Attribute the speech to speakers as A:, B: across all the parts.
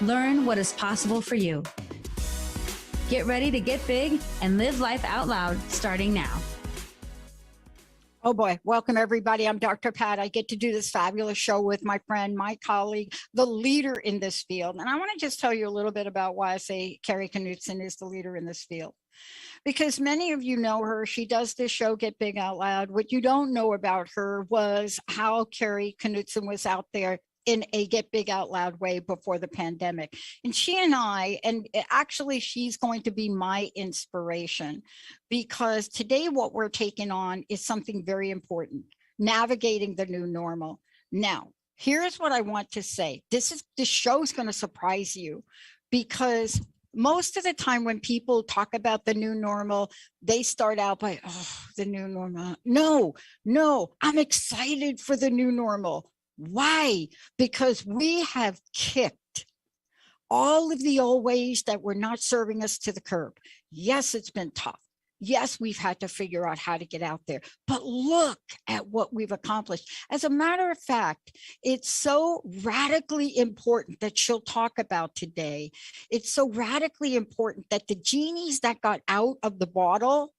A: Learn what is possible for you. Get ready to get big and live life out loud starting now.
B: Oh boy, welcome everybody. I'm Dr. Pat. I get to do this fabulous show with my friend, my colleague, the leader in this field. And I want to just tell you a little bit about why I say Kari Knudsen is the leader in this field. Because many of you know her. She does this show, Get Big Out Loud. What you don't know about her was how Kari Knudsen was out there in a Get Big Out Loud way before the pandemic. And she and I, and actually she's going to be my inspiration, because today what we're taking on is something very important: navigating the new normal. Now, here's what I want to say. This show is going to surprise you, because most of the time when people talk about the new normal, they start out by, oh, the new normal. No, I'm excited for the new normal. Why? Because we have kicked all of the old ways that were not serving us to the curb. Yes, it's been tough. Yes, we've had to figure out how to get out there, but look at what we've accomplished. As a matter of fact, it's so radically important that she'll talk about today. It's so radically important that the genies that got out of the bottle,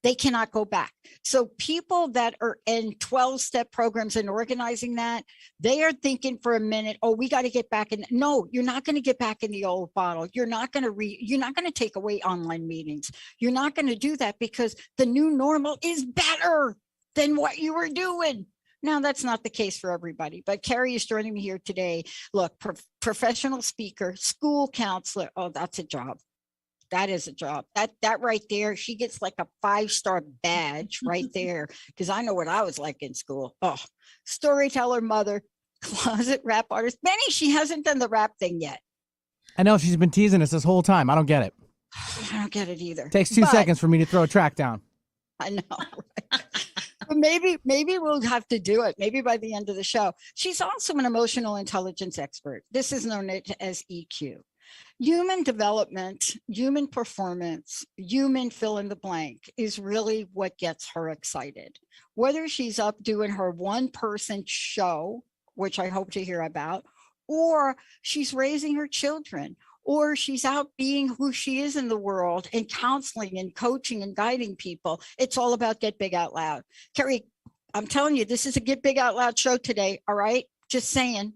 B: they cannot go back. So people that are in 12-step programs and organizing that, they are thinking for a minute, oh, we got to get back in. No, you're not going to get back in the old bottle. You're not going to take away online meetings. You're not going to do that, because the new normal is better than what you were doing. Now, that's not the case for everybody, but Kari is joining me here today. Look, professional speaker, school counselor. Oh, that's a job. That is a job. That right there, she gets like a 5-star badge right there, because I know what I was like in school. Oh, storyteller, mother, closet rap artist. Benny, she hasn't done the rap thing yet.
C: I know, she's been teasing us this whole time. I don't get it.
B: I don't get it either.
C: Takes 2 seconds for me to throw a track down.
B: I know. Right? But maybe we'll have to do it. Maybe by the end of the show. She's also an emotional intelligence expert. This is known as EQ. Human development, human performance, human fill in the blank is really what gets her excited. Whether she's up doing her one-person show, which I hope to hear about, or she's raising her children, or she's out being who she is in the world and counseling and coaching and guiding people. It's all about Get Big Out Loud. Kari, I'm telling you, this is a Get Big Out Loud show today. All right. Just saying.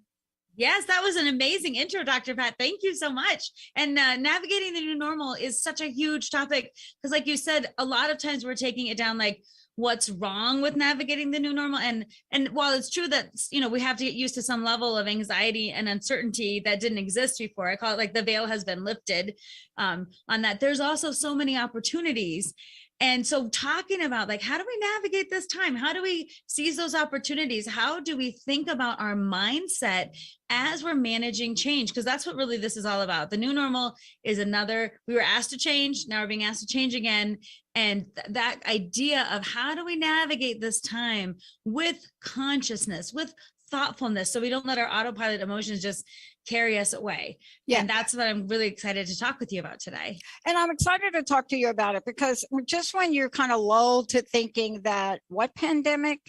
D: Yes, that was an amazing intro, Dr. Pat. Thank you so much. And navigating the new normal is such a huge topic, because like you said, a lot of times we're taking it down like what's wrong with navigating the new normal. And while it's true that, we have to get used to some level of anxiety and uncertainty that didn't exist before, I call it like the veil has been lifted on that. There's also so many opportunities. And so talking about like, how do we navigate this time? How do we seize those opportunities? How do we think about our mindset as we're managing change? Because that's what really this is all about. The new normal is we were asked to change. Now we're being asked to change again. And that idea of how do we navigate this time with consciousness, with thoughtfulness, so we don't let our autopilot emotions just carry us away. Yeah. And that's what I'm really excited to talk with you about today.
B: And I'm excited to talk to you about it, because just when you're kind of lulled to thinking that what pandemic,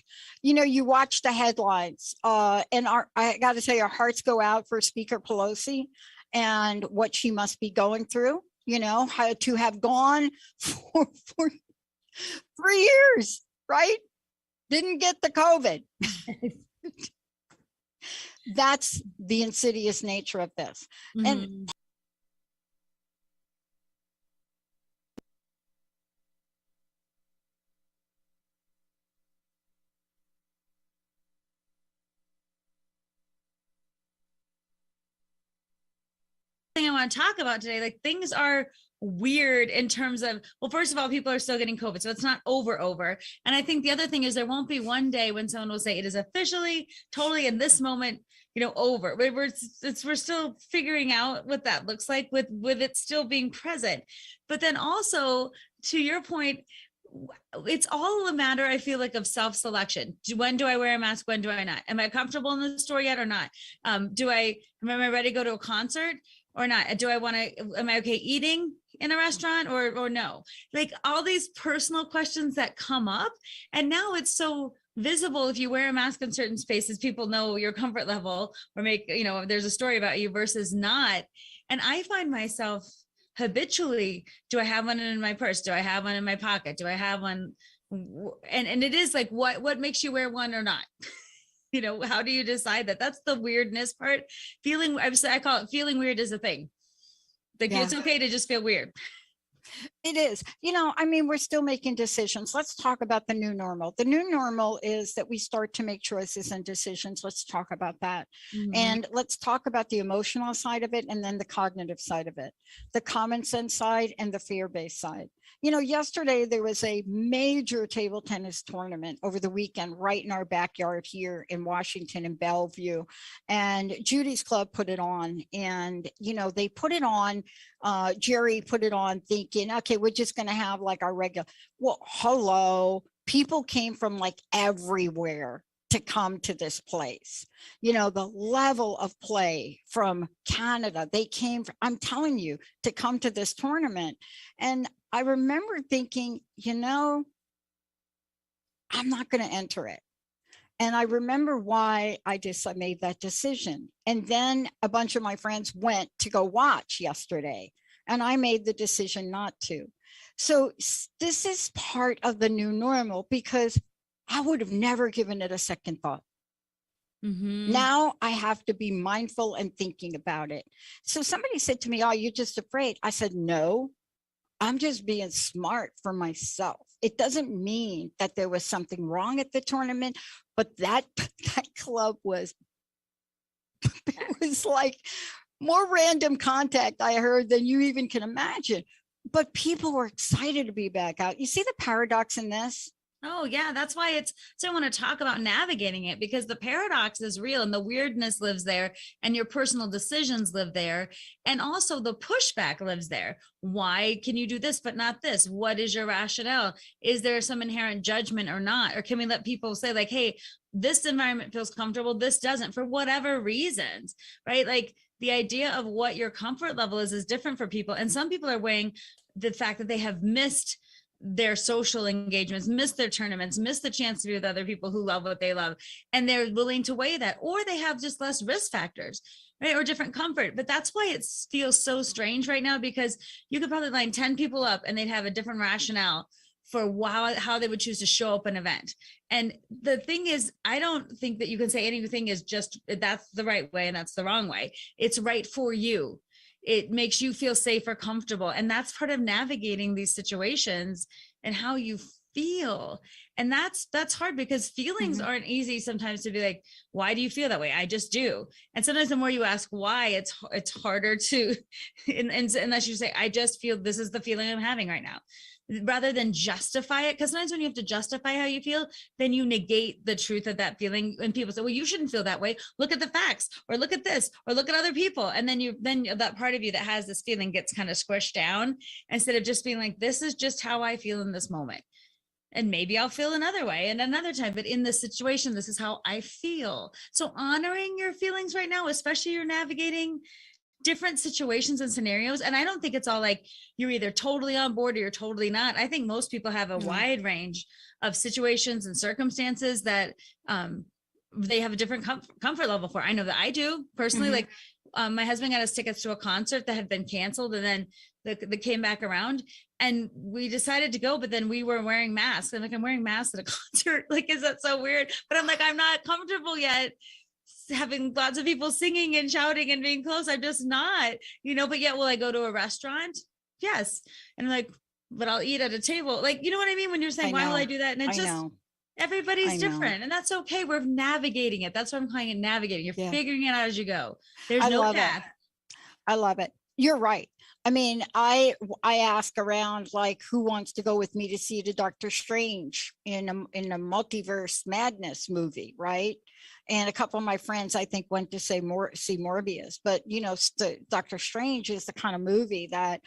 B: you watch the headlines and I got to say, our hearts go out for Speaker Pelosi and what she must be going through, how to have gone for 3 years, right? Didn't get the COVID. That's the insidious nature of this. Mm-hmm. And
D: I want to talk about today, like things are weird in terms of, well, first of all, people are still getting COVID, so it's not over. And I think the other thing is there won't be one day when someone will say it is officially totally in this moment, over. We're still figuring out what that looks like with it still being present. But then also, to your point, it's all a matter, I feel like, of self-selection. When do I wear a mask? When do I not? Am I comfortable in the store yet or not? Am I ready to go to a concert or not? Am I okay eating in a restaurant or no? Like all these personal questions that come up. And now it's so visible if you wear a mask in certain spaces, people know your comfort level or make, there's a story about you versus not. And I find myself habitually, do I have one in my purse? Do I have one in my pocket? Do I have one? And it is like, what makes you wear one or not? How do you decide that? That's the weirdness part. I call it feeling weird is a thing. Like, it's okay to just feel weird.
B: It is. We're still making decisions. Let's talk about the new normal. The new normal is that we start to make choices and decisions. Let's talk about that.
D: Mhm.
B: And let's talk about the emotional side of it and then the cognitive side of it, the common sense side and the fear-based side. Yesterday there was a major table tennis tournament over the weekend right in our backyard here in Washington in Bellevue. And Judy's Club put it on. And, they put it on, Jerry put it on thinking, okay, we're just going to have like our regular, well, hello, people came from like everywhere to come to this place. The level of play from Canada, they came from, I'm telling you, to come to this tournament. And I remember thinking, I'm not going to enter it. And I remember why I made that decision. And then a bunch of my friends went to go watch yesterday, and I made the decision not to. So this is part of the new normal, because I would have never given it a second thought.
D: Mm-hmm.
B: Now I have to be mindful and thinking about it. So somebody said to me, "Oh, you're just afraid." I said, "No, I'm just being smart for myself." It doesn't mean that there was something wrong at the tournament, but that club was, it was like more random contact I heard than you even can imagine. But people were excited to be back out. You see the paradox in this?
D: Oh yeah, that's why so I want to talk about navigating it, because the paradox is real and the weirdness lives there and your personal decisions live there. And also the pushback lives there. Why can you do this, but not this? What is your rationale? Is there some inherent judgment or not? Or can we let people say like, hey, this environment feels comfortable, this doesn't, for whatever reasons, right? Like the idea of what your comfort level is different for people. And some people are weighing the fact that they have missed their social engagements, miss their tournaments, miss the chance to be with other people who love what they love. And they're willing to weigh that, or they have just less risk factors, right? Or different comfort. But that's why it feels so strange right now, because you could probably line 10 people up and they'd have a different rationale for how they would choose to show up an event. And the thing is, I don't think that you can say anything is just, that's the right way and that's the wrong way. It's right for you. It makes you feel safe or comfortable. And that's part of navigating these situations and how you feel. And that's hard, because feelings aren't easy sometimes to be like, why do you feel that way? I just do. And sometimes the more you ask why, it's harder to, unless you say, I just feel, this is the feeling I'm having right now, rather than justify it. Because sometimes when you have to justify how you feel, then you negate the truth of that feeling. And people say, well, you shouldn't feel that way. Look at the facts, or look at this, or look at other people. And then that part of you that has this feeling gets kind of squished down, instead of just being like, this is just how I feel in this moment. And maybe I'll feel another way and another time, but in this situation, this is how I feel. So honoring your feelings right now, especially you're navigating different situations and scenarios. And I don't think it's all like you're either totally on board or you're totally not. I think most people have a wide range of situations and circumstances that they have a different comfort level for. I know that I do personally. Like my husband got us tickets to a concert that had been canceled, and then they came back around, and we decided to go, but then we were wearing masks. I'm like, I'm wearing masks at a concert. Like, is that so weird? But I'm like, I'm not comfortable yet having lots of people singing and shouting and being close. I'm just not, but yet will I go to a restaurant? Yes. And I'm like, but I'll eat at a table. Like, you know what I mean? When you're saying, why will I do that? And it's just, everybody's different, and that's okay. We're navigating it. That's what I'm calling it, navigating. You're figuring it out as you go. There's no path.
B: I love it. You're right. I mean, I ask around, like, who wants to go with me to see the Doctor Strange in a multiverse madness movie, right? And a couple of my friends, I think, went to see Morbius. But Doctor Strange is the kind of movie that,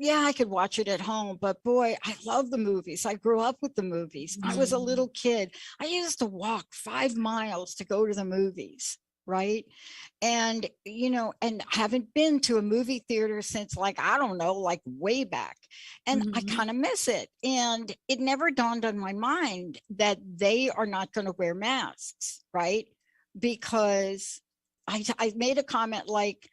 B: I could watch it at home, but boy, I love the movies. I grew up with the movies. I was a little kid. I used to walk 5 miles to go to the movies. right? And, and haven't been to a movie theater since, like, I don't know, like way back. And I
D: Mhm.
B: kind of miss it. And it never dawned on my mind that they are not going to wear masks, right? Because I made a comment like,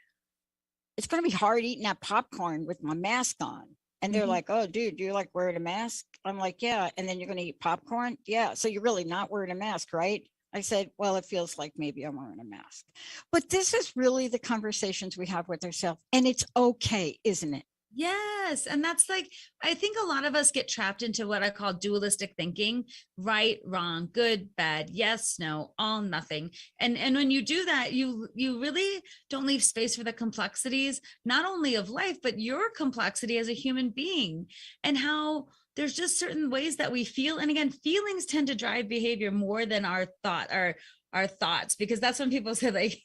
B: it's going to be hard eating that popcorn with my mask on. And they're
D: Mhm.
B: like, oh, dude, do you like wearing a mask? I'm like, yeah. And then you're going to eat popcorn? Yeah. So you're really not wearing a mask, right? I said, well, it feels like maybe I'm wearing a mask. But this is really the conversations we have with ourselves. And it's okay, isn't it?
D: Yes. And that's like, I think a lot of us get trapped into what I call dualistic thinking, right, wrong, good, bad, yes, no, all, nothing. And when you do that, you really don't leave space for the complexities, not only of life, but your complexity as a human being, and how there's just certain ways that we feel. And again, feelings tend to drive behavior more than our thoughts, because that's when people say, like,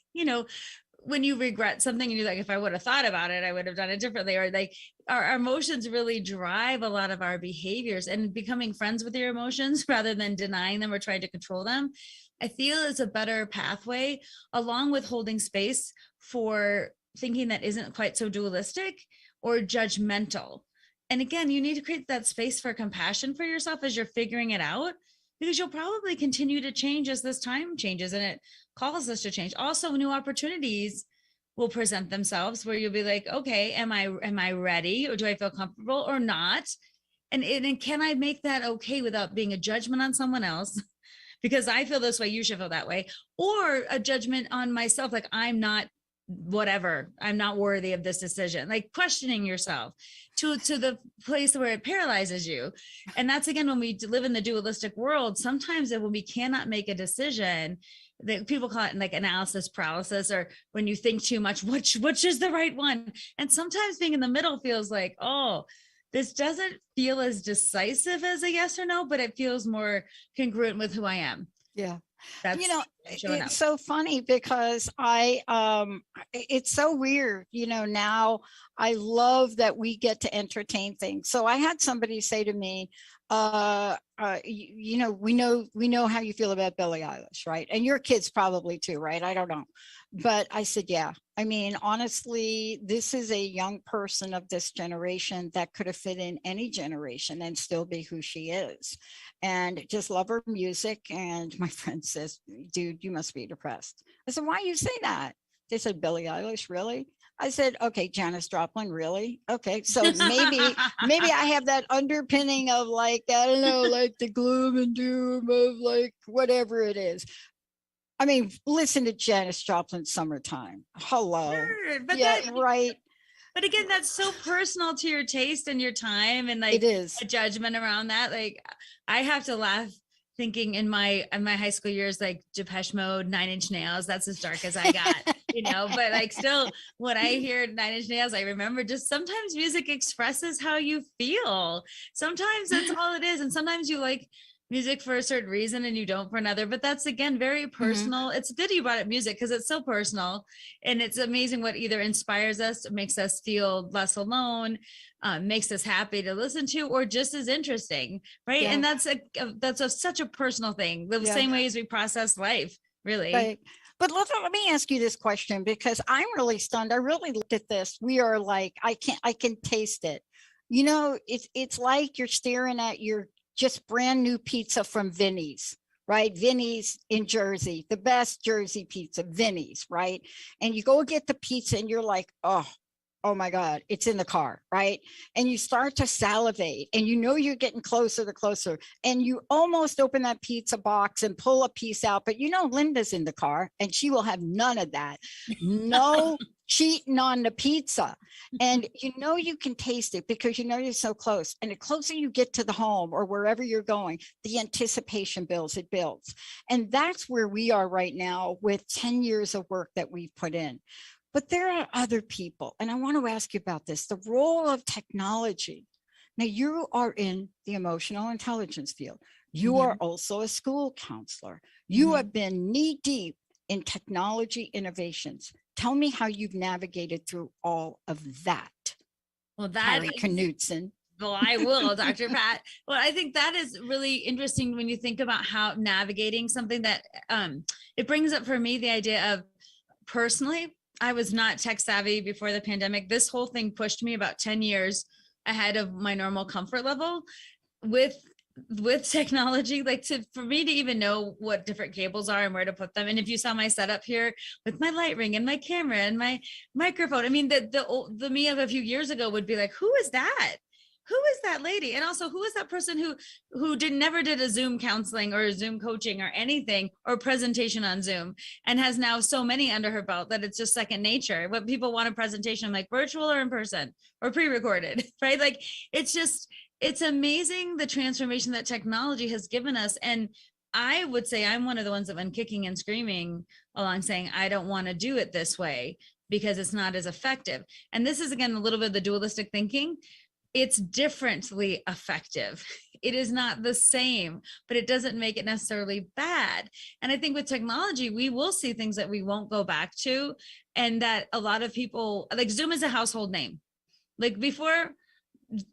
D: when you regret something and you're like, if I would have thought about it, I would have done it differently. Or like our emotions really drive a lot of our behaviors, and becoming friends with your emotions rather than denying them or trying to control them, I feel is a better pathway, along with holding space for thinking that isn't quite so dualistic or judgmental. And again, you need to create that space for compassion for yourself as you're figuring it out, because you'll probably continue to change as this time changes, and it calls us to change. Also, new opportunities will present themselves where you'll be like, okay, am I ready, or do I feel comfortable or not? And can I make that okay without being a judgment on someone else? Because I feel this way, you should feel that way, or a judgment on myself, like I'm not whatever, I'm not worthy of this decision, like questioning yourself to the place where it paralyzes you. And that's, again, when we live in the dualistic world, sometimes when we cannot make a decision, that people call it like analysis paralysis, or when you think too much, which is the right one. And sometimes being in the middle feels like, oh, this doesn't feel as decisive as a yes or no, but it feels more congruent with who I am.
B: Yeah.
D: That's showing up.
B: It's so funny because it's so weird, now I love that we get to entertain things. So I had somebody say to me, we know how you feel about Billie Eilish, right? And your kids probably too, right? I don't know. But I said, yeah. I mean, honestly, this is a young person of this generation that could have fit in any generation and still be who she is, and just love her music. And my friend says, dude, you must be depressed. I said, why you say that? They said, Billie Eilish, really? I said, okay, Janis Joplin, really? Okay, so maybe I have that underpinning of, like, I don't know, like the gloom and doom of, like, whatever it is. I mean, listen to Janis Joplin, Summertime. Hello.
D: Sure, but
B: yeah, right.
D: But again, that's so personal to your taste and your time, and like
B: It is
D: a judgment around that. Like, I have to laugh thinking in my high school years, like Depeche Mode, Nine Inch Nails, that's as dark as I got, but like still when I hear Nine Inch Nails, I remember just sometimes music expresses how you feel. Sometimes that's all it is. And sometimes you like music for a certain reason and you don't for another, but that's, again, very personal. It's good you brought up music because it's so personal, and it's amazing what either inspires us, makes us feel less alone, makes us happy to listen to, or just as interesting, right?
B: Yeah.
D: And that's such a personal thing, the same way as we process life, really.
B: Right. But let me ask you this question, because I'm really stunned. I really looked at this. We are like, I can taste it. It's like you're staring at your just brand new pizza from Vinny's, right? Vinny's in Jersey, the best Jersey pizza, Vinny's, right? And you go get the pizza and you're like, oh my God, it's in the car, right? And you start to salivate, and you're getting closer to closer, and you almost open that pizza box and pull a piece out, but Linda's in the car and she will have none of that. No cheating on the pizza. And you can taste it because you're so close. And the closer you get to the home or wherever you're going, the anticipation builds. And that's where we are right now with 10 years of work that we've put in. But there are other people, and I want to ask you about this, the role of technology. Now, you are in the emotional intelligence field. You are also a school counselor. You have been knee deep in technology innovations. Tell me how you've navigated through all of that.
D: Well, that
B: Kari Knudsen.
D: Well, I will, Dr. Pat. Well, I think that is really interesting when you think about how navigating something that it brings up for me the idea of personally, I was not tech savvy before the pandemic. This whole thing pushed me about 10 years ahead of my normal comfort level with technology, like for me to even know what different cables are and where to put them. And if you saw my setup here with my light ring and my camera and my microphone, I mean, the me of a few years ago would be like, who is that? Who is that lady? And also, who is that person who never did a Zoom counseling or a Zoom coaching or anything or presentation on Zoom and has now so many under her belt that it's just second nature. What people want a presentation, like virtual or in person or pre-recorded, right? Like it's amazing the transformation that technology has given us. And I would say I'm one of the ones that been kicking and screaming along saying, I don't want to do it this way because it's not as effective. And this is, again, a little bit of the dualistic thinking. It's differently effective. It is not the same, but it doesn't make it necessarily bad. And I think with technology, we will see things that we won't go back to. And that a lot of people, like Zoom is a household name. Like before,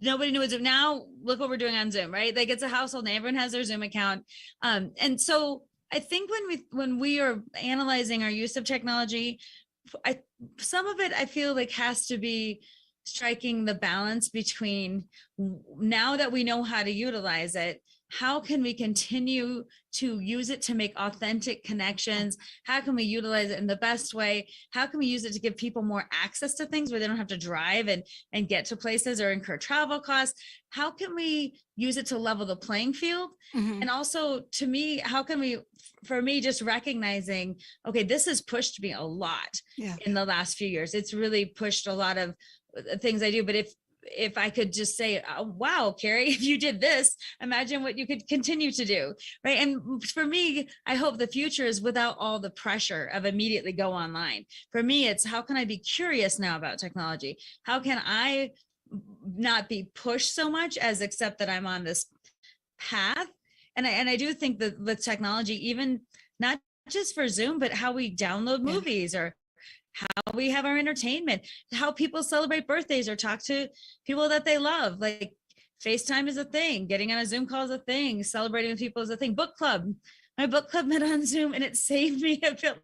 D: nobody knew what Zoom. Now look what we're doing on Zoom, right? Like it's a household name. Everyone has their Zoom account. And so I think when we are analyzing our use of technology, some of it I feel like has to be striking the balance between, now that we know how to utilize it, how can we continue to use it to make authentic connections? How can we utilize it in the best way? How can we use it to give people more access to things where they don't have to drive and get to places or incur travel costs? How can we use it to level the playing field?
B: Mhm.
D: And also, to me, how can we, for me, just recognizing, okay, this has pushed me a lot in the last few years. It's really pushed a lot of things I do. But if I could just say, oh, wow, Kari, if you did this, imagine what you could continue to do, right? And for me, I hope the future is without all the pressure of immediately go online. For me, it's how can I be curious now about technology? How can I not be pushed so much as accept that I'm on this path? And I do think that with technology, even not just for Zoom, but how we download movies or how we have our entertainment, how people celebrate birthdays or talk to people that they love. Like FaceTime is a thing, getting on a Zoom call is a thing, celebrating with people is a thing. Book club, my book club met on Zoom and it saved me. I feel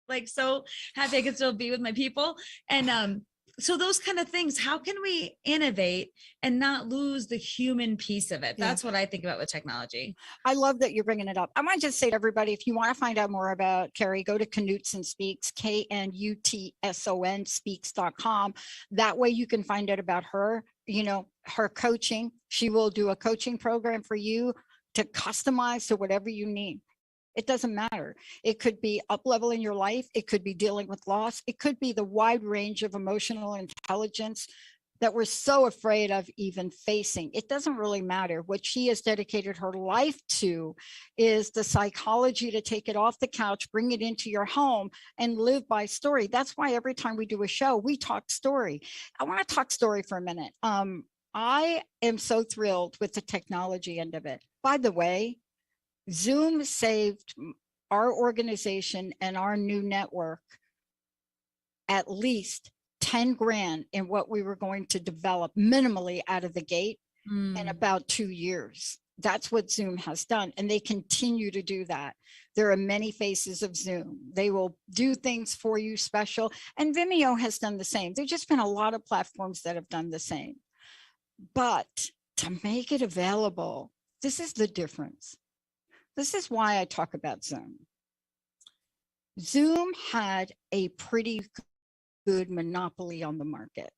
D: like so happy I could still be with my people. And so those kind of things, how can we innovate and not lose the human piece of it? That's what I think about with technology.
B: I love that you're bringing it up. I want to just say to everybody, if you want to find out more about Kari, go to Knutson Speaks, KNUTSON speaks.com. That way you can find out about her, her coaching. She will do a coaching program for you to customize to whatever you need. It doesn't matter. It could be up-leveling your life. It could be dealing with loss. It could be the wide range of emotional intelligence that we're so afraid of even facing. It doesn't really matter. What she has dedicated her life to is the psychology to take it off the couch, bring it into your home, and live by story. That's why every time we do a show, we talk story. I want to talk story for a minute. I am so thrilled with the technology end of it. By the way, Zoom saved our organization and our new network at least 10 grand in what we were going to develop minimally out of the gate in about 2 years. That's what Zoom has done. And they continue to do that. There are many faces of Zoom. They will do things for you special. And Vimeo has done the same. There's just been a lot of platforms that have done the same. But to make it available, this is the difference. This is why I talk about Zoom. Zoom had a pretty good monopoly on the market.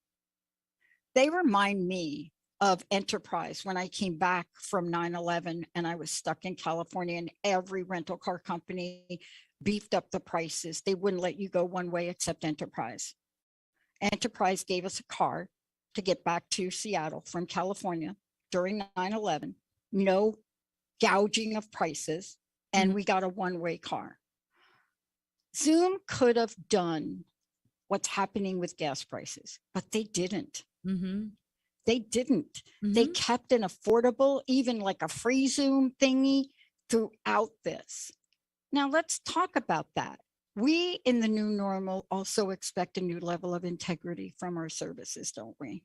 B: They remind me of enterprise when I came back from 9/11 and I was stuck in California and every rental car company beefed up the prices. They wouldn't let you go one way except Enterprise. Enterprise gave us a car to get back to Seattle from California during 9/11. No gouging of prices, and we got a one-way car. Zoom could have done what's happening with gas prices, but they didn't. They didn't. They kept an affordable, even like a free Zoom thingy throughout this. Now let's talk about that. We in the new normal also expect a new level of integrity from our services, don't we?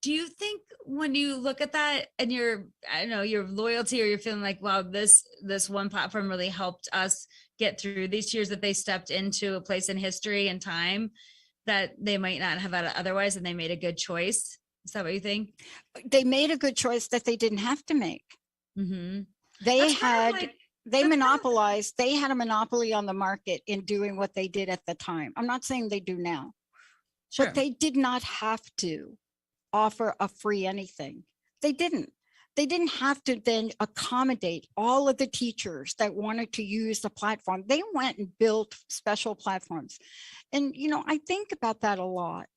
D: Do you think when you look at that and I don't know, your loyalty, or you're feeling like, wow, this one platform really helped us get through these years, that they stepped into a place in history and time that they might not have had otherwise, and they made a good choice? Is that what you think?
B: They made a good choice that they didn't have to make.
D: Mm-hmm.
B: They
D: That's kind of
B: had,
D: like,
B: they
D: that's kind of like-
B: monopolized, they had a monopoly on the market in doing what they did at the time. I'm not saying they do now,
D: sure.
B: but they did not have to offer a free anything. They didn't. They didn't have to then accommodate all of the teachers that wanted to use the platform. They went and built special platforms. And, you know, I think about that a lot.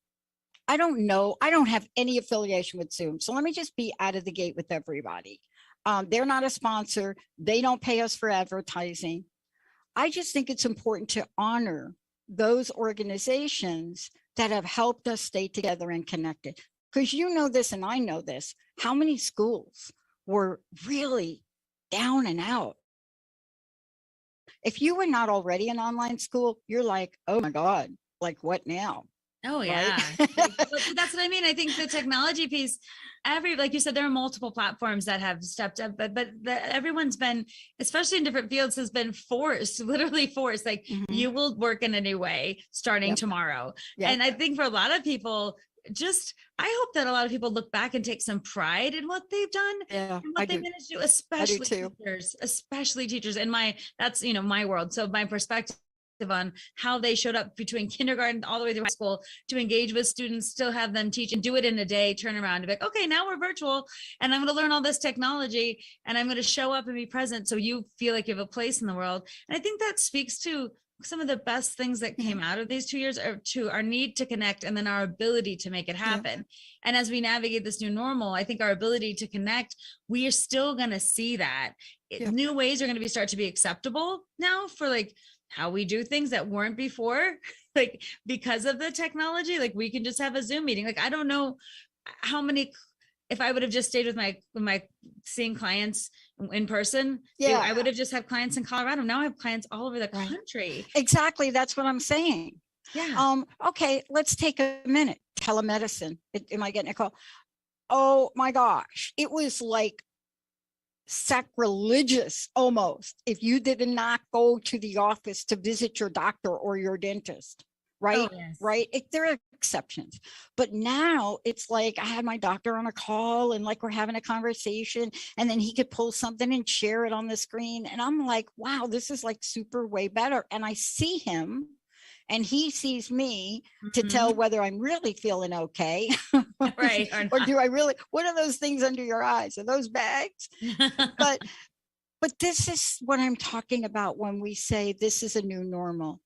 B: I don't know. I don't have any affiliation with Zoom. So let me just be out of the gate with everybody. They're not a sponsor. They don't pay us for advertising. I just think it's important to honor those organizations that have helped us stay together and connected. Because you know this and I know this, how many schools were really down and out? If you were not already an online school, you're like, oh my God, like what now?
D: Oh yeah.
B: Right?
D: But that's what I mean. I think the technology piece, like you said, there are multiple platforms that have stepped up, but everyone's been, especially in different fields, has been forced, literally forced. Like you will work in a new way starting tomorrow. And I think for a lot of people, I hope that a lot of people look back and take some pride in what they've done and what they've managed to do, especially teachers. And that's, my world. So my perspective on how they showed up between kindergarten all the way through high school to engage with students, still have them teach, and do it in a day, turn around and be like, okay, now we're virtual and I'm going to learn all this technology and I'm going to show up and be present so you feel like you have a place in the world. And I think that speaks to some of the best things that came out of these 2 years, are to our need to connect and then our ability to make it happen. And as we navigate this new normal, I think our ability to connect, we are still going to see that new ways are going to start to be acceptable now for like how we do things that weren't before, like because of the technology. Like we can just have a Zoom meeting. Like I don't know how many, if I would have just stayed with my seeing clients in person, I would have just had clients in Colorado. Now I have clients all over the country.
B: Exactly. That's what I'm saying.
D: Yeah.
B: Okay, let's take a minute. Telemedicine. Am I getting a call? Oh my gosh. It was like sacrilegious almost if you did not go to the office to visit your doctor or your dentist. Right.
D: Oh, yes.
B: Right. There are exceptions, but now it's like I had my doctor on a call and like we're having a conversation and then he could pull something and share it on the screen. And I'm like, wow, this is like super way better. And I see him and he sees me to tell whether I'm really feeling okay.
D: Right.
B: Or do I really, what are those things under your eyes? Are those bags? But this is what I'm talking about when we say this is a new normal.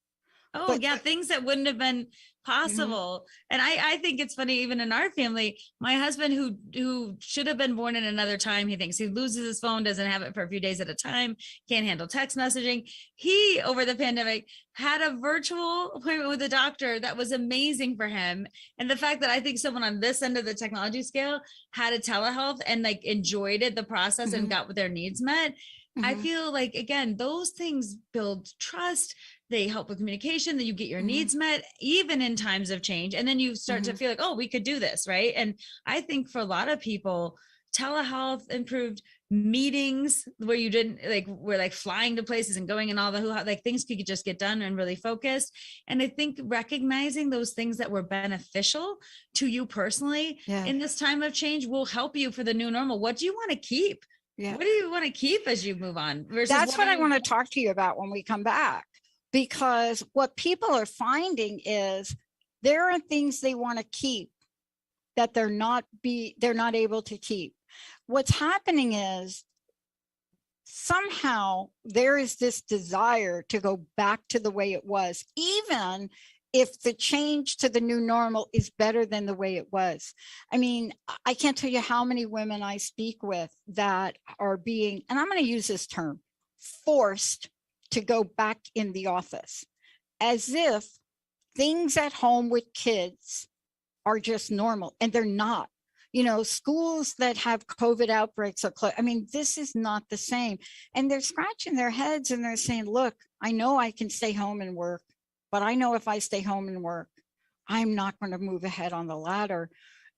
D: Oh, things that wouldn't have been possible. And I think it's funny, even in our family, my husband who should have been born in another time, he thinks he loses his phone, doesn't have it for a few days at a time, can't handle text messaging. He, over the pandemic, had a virtual appointment with a doctor that was amazing for him. And the fact that I think someone on this end of the technology scale had a telehealth and like enjoyed it, the process, and got their needs met. I feel like, again, those things build trust. They help with communication, that you get your needs met, even in times of change. And then you start to feel like, oh, we could do this, right? And I think for a lot of people, telehealth improved meetings where you didn't we're like flying to places and going and all the like things could just get done and really focused. And I think recognizing those things that were beneficial to you personally in this time of change will help you for the new normal. What do you want to keep? What do you want to keep as you move on?
B: That's what I want to talk to you about when we come back, because what people are finding is there are things they want to keep that they're not able to keep. What's happening is somehow there is this desire to go back to the way it was, even if the change to the new normal is better than the way it was. I mean, I can't tell you how many women I speak with that are being, and I'm going to use this term, forced to go back in the office, as if things at home with kids are just normal, and they're not. You know, schools that have COVID outbreaks are closed. I mean, this is not the same. And they're scratching their heads and they're saying, look, I know I can stay home and work, but I know if I stay home and work, I'm not going to move ahead on the ladder.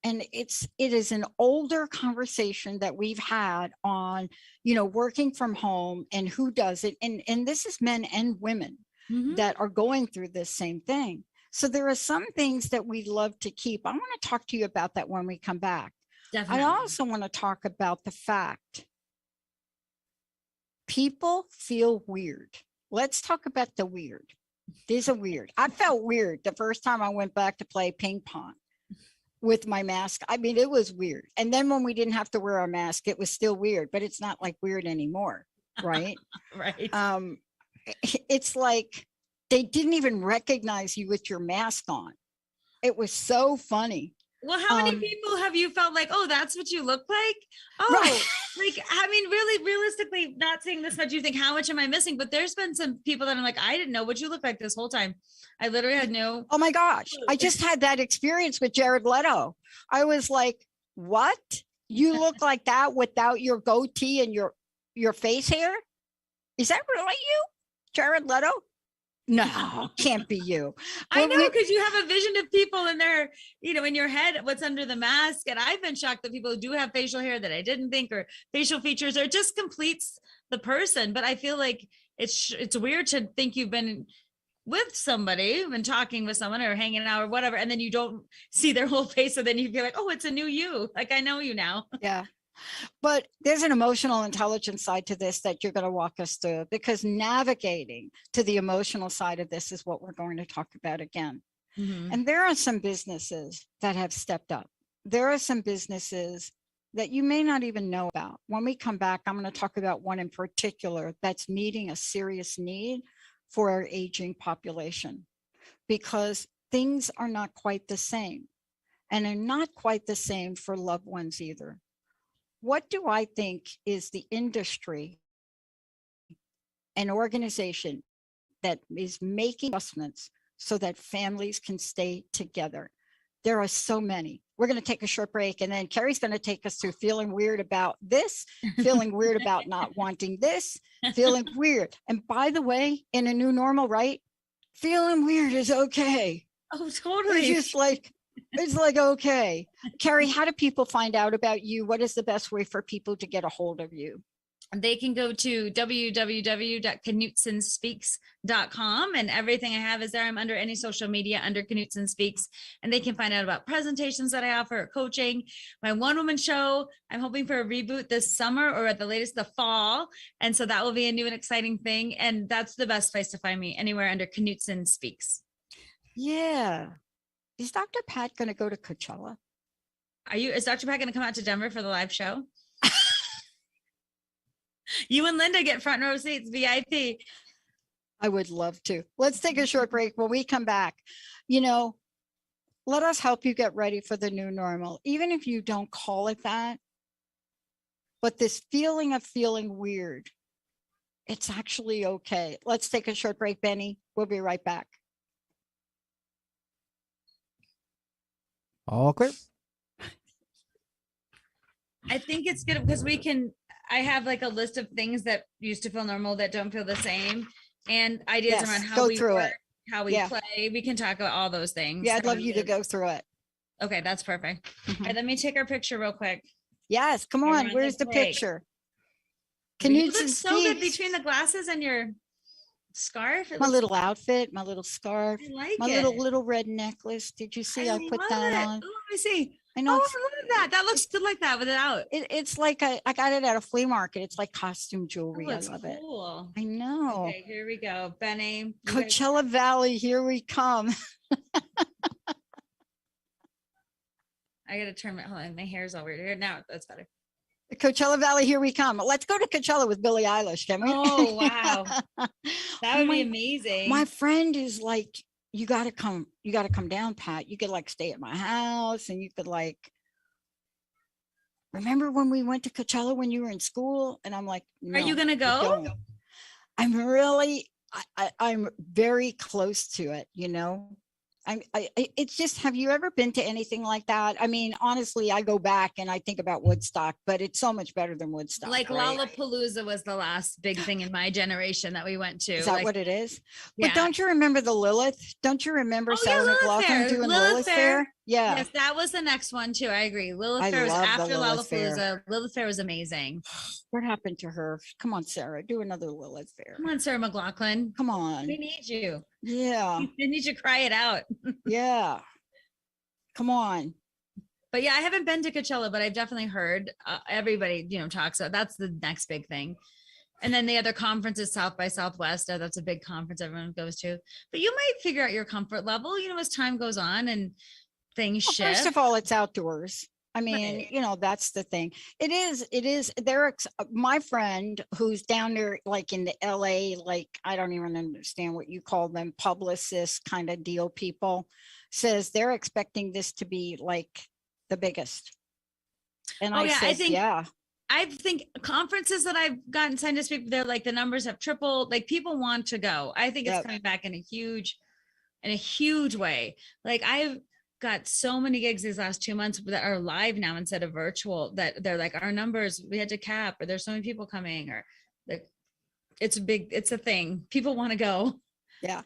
B: And it is an older conversation that we've had on, you know, working from home and who does it. And this is men and women that are going through this same thing. So there are some things that we love to keep. I want to talk to you about that when we come back.
D: Definitely.
B: I also want to talk about the fact people feel weird. Let's talk about the weird. These are weird. I felt weird the first time I went back to play ping pong with my mask. I mean, it was weird. And then when we didn't have to wear our mask, it was still weird, but it's not like weird anymore. Right.
D: Right.
B: It's like they didn't even recognize you with your mask on. It was so funny.
D: Well, how many people have you felt like, oh, that's what you look like? Oh,
B: Right.
D: like, I mean, really, realistically, not saying this much, you think, how much am I missing? But there's been some people that I'm like, I didn't know what you look like this whole time. I literally had no.
B: Oh my gosh. I just had that experience with Jared Leto. I was like, what? You look like that without your goatee and your face hair? Is that really you, Jared Leto? No, can't be you.
D: I know, because you have a vision of people in their, you know, in your head, what's under the mask. And I've been shocked that people do have facial hair that I didn't think, or facial features, or it just completes the person. But I feel like it's weird to think you've been with somebody, been talking with someone or hanging out or whatever, and then you don't see their whole face. So then you feel like, oh, it's a new you. Like, I know you now.
B: Yeah. But there's an emotional intelligence side to this that you're going to walk us through, because navigating to the emotional side of this is what we're going to talk about again. And there are some businesses that have stepped up. There are some businesses that you may not even know about. When we come back, I'm going to talk about one in particular that's meeting a serious need for our aging population, because things are not quite the same, and they're not quite the same for loved ones either. What do I think is the industry and organization that is making adjustments so that families can stay together? There are so many. We're going to take a short break, and then Kari's going to take us through feeling weird about this, feeling weird about not wanting this, feeling weird. And by the way, in a new normal, right? Feeling weird is okay.
D: Oh, totally.
B: It's just like, it's like, okay. Kari, how do people find out about you? What is the best way for people to get a hold of you?
D: They can go to www.knutsonspeaks.com, and everything I have is there. I'm under any social media under Knutson Speaks, and they can find out about presentations that I offer, coaching, my one-woman show. I'm hoping for a reboot this summer, or at the latest the fall. And so that will be a new and exciting thing. And that's the best place to find me, anywhere under Knutson Speaks.
B: Yeah. Is Dr. Pat going to go to Coachella?
D: Is Dr. Pat going to come out to Denver for the live show? You and Linda get front row seats, VIP.
B: I would love to. Let's take a short break. When we come back, you know, let us help you get ready for the new normal, even if you don't call it that. But this feeling of feeling weird, it's actually okay. Let's take a short break, Benny. We'll be right back.
C: All clear.
D: I think it's good because I have like a list of things that used to feel normal that don't feel the same, and ideas around how we work, how we play. We can talk about all those things.
B: Yeah, I'd love you to go through it.
D: Okay, that's perfect. All right, let me take our picture real quick.
B: Yes, come on. Where's the picture?
D: Can you look so good between the glasses and your scarf?
B: My little outfit, my little scarf,
D: I like
B: my
D: it.
B: little red necklace. Did you see I put that on?
D: Oh, let me see.
B: I know.
D: Oh, I love that. That looks good like that with it out.
B: It's like I got it at a flea market. It's like costume jewelry.
D: Oh,
B: I love
D: cool.
B: it. I know.
D: Okay, here we go. Benny.
B: Coachella Valley, here we come.
D: I gotta turn my hair's all weird here. Now that's better.
B: Coachella Valley, here we come. Let's go to Coachella with Billie Eilish, can we?
D: Oh, wow. That would be amazing.
B: My friend is like, you got to come down, Pat. You could like stay at my house, and you could like, remember when we went to Coachella when you were in school? And I'm like, no,
D: are you going to go?
B: I'm very close to it, you know. It's just, have you ever been to anything like that? I mean, honestly, I go back and I think about Woodstock, but it's so much better than Woodstock.
D: Like right? Lollapalooza was the last big thing in my generation that we went to.
B: Is that
D: like,
B: what it is?
D: Yeah.
B: But don't you remember the Lilith? Don't you remember Sarah McLachlan doing Lilith Fair? Yeah.
D: Yes, that was the next one too. I agree. Lilith
B: I
D: Fair was
B: love the
D: after
B: Lilith Fair.
D: Lollapalooza. Lilith Fair was amazing.
B: What happened to her? Come on, Sarah, do another Lilith Fair.
D: Come on, Sarah McLaughlin.
B: Come on.
D: We need you.
B: Yeah.
D: We need you to cry it out.
B: Yeah. Come on.
D: But yeah, I haven't been to Coachella, but I've definitely heard everybody, talks about that's the next big thing. And then the other conference is South by Southwest. That's a big conference everyone goes to. But you might figure out your comfort level, as time goes on and things shift.
B: First of all, it's outdoors. I mean,
D: Right.
B: that's the thing. It is my friend who's down there, like in the LA, like, I don't even understand what you call them, publicist kind of deal people, says they're expecting this to be like the biggest. And I think
D: conferences that I've gotten signed to speak, they're like the numbers have tripled. Like people want to go. I think it's coming back in a huge way. Like I've got so many gigs these last 2 months that are live now instead of virtual, that they're like, our numbers, we had to cap, or there's so many people coming, or like, it's a thing. People want to go.
B: Yeah.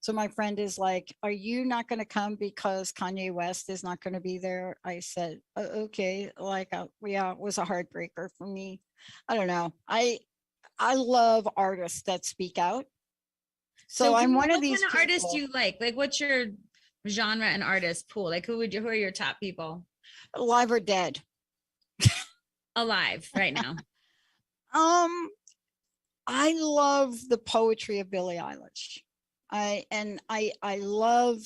B: So my friend is like, are you not going to come because Kanye West is not going to be there? I said, okay. Like, yeah, it was a heartbreaker for me. I don't know. I love artists that speak out. So I'm one of these
D: what kind of artists do you like? Like, what's your genre and artist pool? Like, who are your top people?
B: Alive or dead?
D: Alive right now.
B: I love the poetry of Billie Eilish. I love,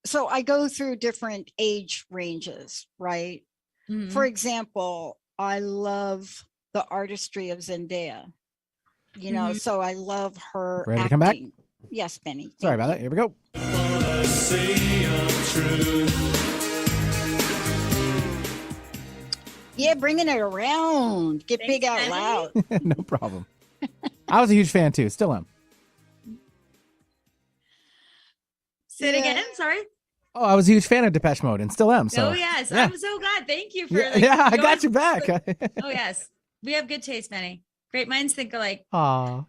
B: so I go through different age ranges, right? Mm-hmm. For example, I love the artistry of Zendaya, so I love her
C: Ready
B: acting.
C: to come back?
B: Yes, Benny.
C: Sorry about that. Here we go.
B: Yeah, bringing it around. Get big out loud.
C: No problem. I was a huge fan too. Still am.
D: Say it again. Sorry.
C: Oh, I was a huge fan of Depeche Mode and still am. So.
D: Oh yes, yeah. I'm so glad. Thank you for.
C: I got you back.
D: Oh yes, we have good taste, Benny. Great minds think alike.
C: Aw.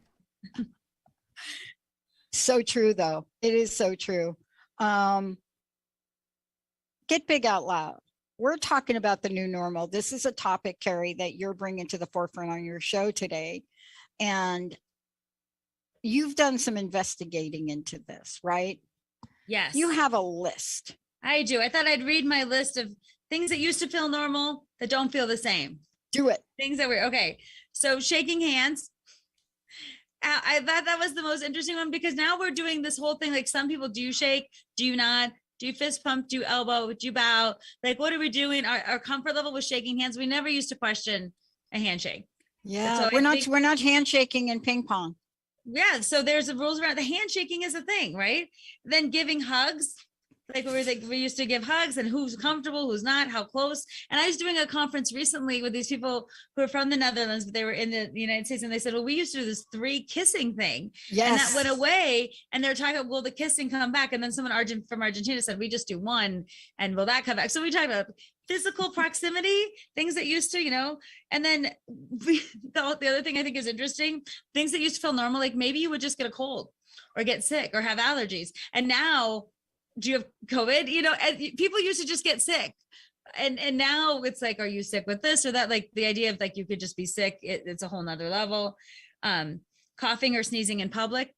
B: So true, though. It is so true. Get big out loud. We're talking about the new normal. This is a topic, Kari, that you're bringing to the forefront on your show today. And you've done some investigating into this, right?
D: Yes.
B: You have a list.
D: I do. I thought I'd read my list of things that used to feel normal that don't feel the same.
B: Do it.
D: Things that were okay. So shaking hands. I thought that was the most interesting one, because now we're doing this whole thing. Like, some people do shake, do you not? Do you fist pump? Do you elbow? Do you bow? Like, what are we doing? Our comfort level with shaking hands. We never used to question a handshake.
B: Yeah,
D: so
B: we're not handshaking in ping pong.
D: Yeah, so there's the rules around the handshaking is a thing, right? Then giving hugs. Like we used to give hugs, and who's comfortable, who's not, how close. And I was doing a conference recently with these people who are from the Netherlands, but they were in the United States, and they said, well, we used to do this 3 kissing thing. Yes. And that went away. And they're talking about, will the kissing come back? And then someone from Argentina said, we just do 1, and will that come back? So we talk about physical proximity, things that used to, and then the other thing I think is interesting, things that used to feel normal, like maybe you would just get a cold or get sick or have allergies. And now, do you have COVID? People used to just get sick. And now it's like, are you sick with this or that? Like the idea of like, you could just be sick. It's a whole nother level. Coughing or sneezing in public.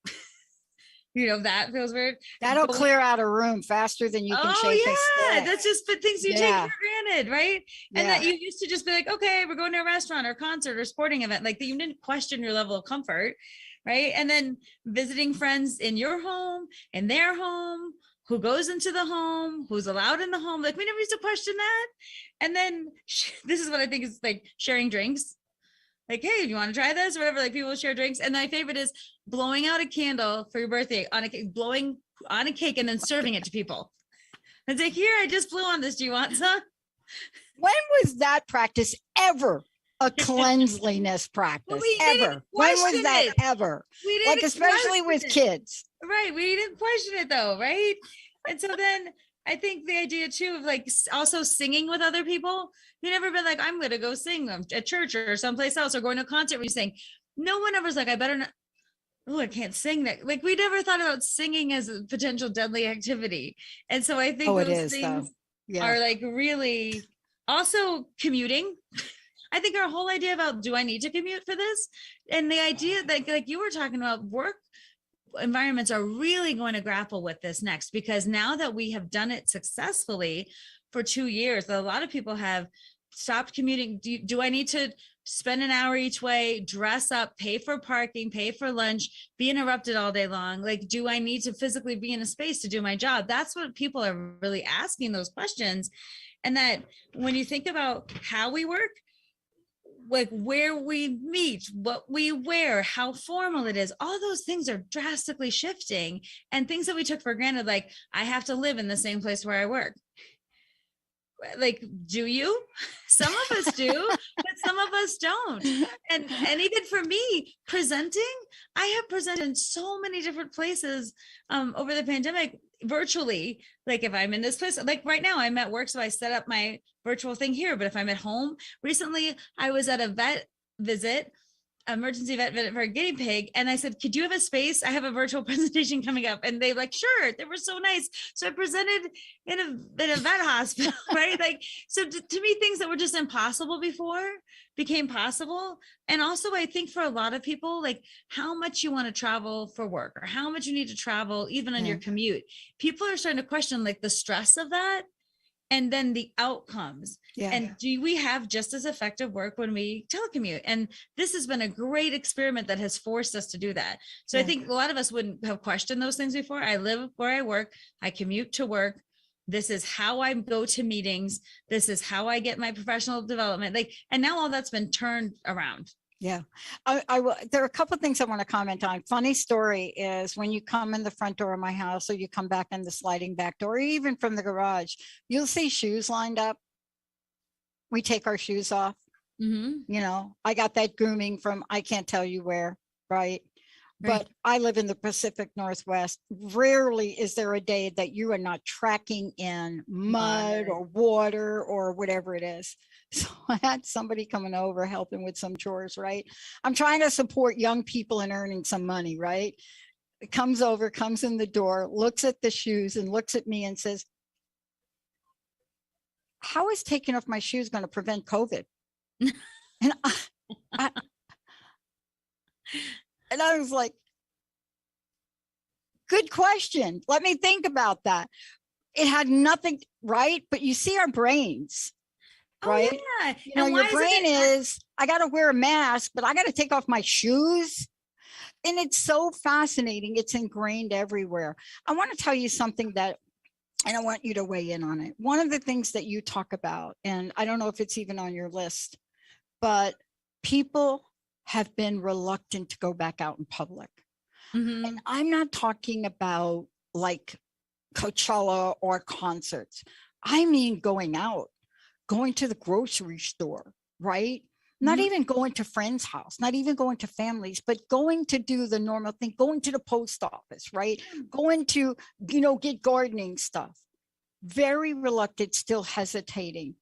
D: That feels weird.
B: That'll clear out a room faster than you can shake a stick.
D: That's just things you take for granted, right? And that you used to just be like, okay, we're going to a restaurant or concert or sporting event. Like, that you didn't question your level of comfort, right? And then visiting friends in your home, in their home, who goes into the home, who's allowed in the home. Like, we never used to question that. And then this is what I think is like sharing drinks. Like, hey, do you want to try this or whatever? Like, people share drinks. And my favorite is blowing out a candle for your birthday blowing on a cake and then serving it to people. And say, here, I just blew on this. Do you want some?
B: When was that practice ever a cleanliness practice? Ever? When was that ever? Like, especially with kids.
D: Right. We didn't question it though. Right. And so then I think the idea too of like also singing with other people. You never been like, I'm going to go sing at church or someplace else, or going to a concert where you sing. No one ever's like, I better not. oh, I can't sing that. Like we never thought about singing as a potential deadly activity. And so I think
B: Oh, it
D: those
B: is though.
D: things
B: Yeah.
D: are like really also commuting. I think our whole idea about, do I need to commute for this? And the idea that like you were talking about, work environments are really going to grapple with this next, because now that we have done it successfully for 2 years, a lot of people have stopped commuting. Do I need to spend an hour each way, dress up, pay for parking, pay for lunch, be interrupted all day long? Like, do I need to physically be in a space to do my job? That's what people are really asking, those questions. And that when you think about how we work, like where we meet, what we wear, how formal it is, all those things are drastically shifting. And things that we took for granted, like I have to live in the same place where I work. Like, do you? Some of us do, but some of us don't. And even for me, presenting, I have presented in so many different places over the pandemic, virtually. Like if I'm in this place, like right now I'm at work, so I set up my virtual thing here. But if I'm at home, recently I was at a vet visit, emergency vet visit for a guinea pig. And I said, could you have a space? I have a virtual presentation coming up. And they like, sure, they were so nice. So I presented in a vet hospital, right? Like, so to me, things that were just impossible before became possible. And also I think for a lot of people, like how much you want to travel for work or how much you need to travel, even on your commute, people are starting to question like the stress of that. And then the outcomes. Yeah. And do we have just as effective work when we telecommute? And this has been a great experiment that has forced us to do that. So I think a lot of us wouldn't have questioned those things before. I live where I work. I commute to work. This is how I go to meetings. This is how I get my professional development. Like, and now all that's been turned around.
B: Yeah, I will. There are a couple of things I want to comment on. Funny story is when you come in the front door of my house or you come back in the sliding back door, or even from the garage, you'll see shoes lined up. We take our shoes off. You know, I got that grooming from, I can't tell you where, right? But I live in the Pacific Northwest. Rarely is there a day that you are not tracking in mud or water or whatever it is. So I had somebody coming over helping with some chores, right? I'm trying to support young people in earning some money, right? It comes over, comes in the door, looks at the shoes and looks at me and says, how is taking off my shoes going to prevent COVID? And I was like, good question. Let me think about that. It had nothing, right? But you see our brains, right?
D: Oh, yeah.
B: You know, your brain is, I got to wear a mask, but I got to take off my shoes. And it's so fascinating. It's ingrained everywhere. I want to tell you something that, and I want you to weigh in on it. One of the things that you talk about, and I don't know if it's even on your list, but people have been reluctant to go back out in public. And I'm not talking about like Coachella or concerts. I mean, going out, going to the grocery store, right? Not even going to friends' house, not even going to families, but going to do the normal thing, going to the post office, right? Going to, you know, get gardening stuff. Very reluctant, still hesitating.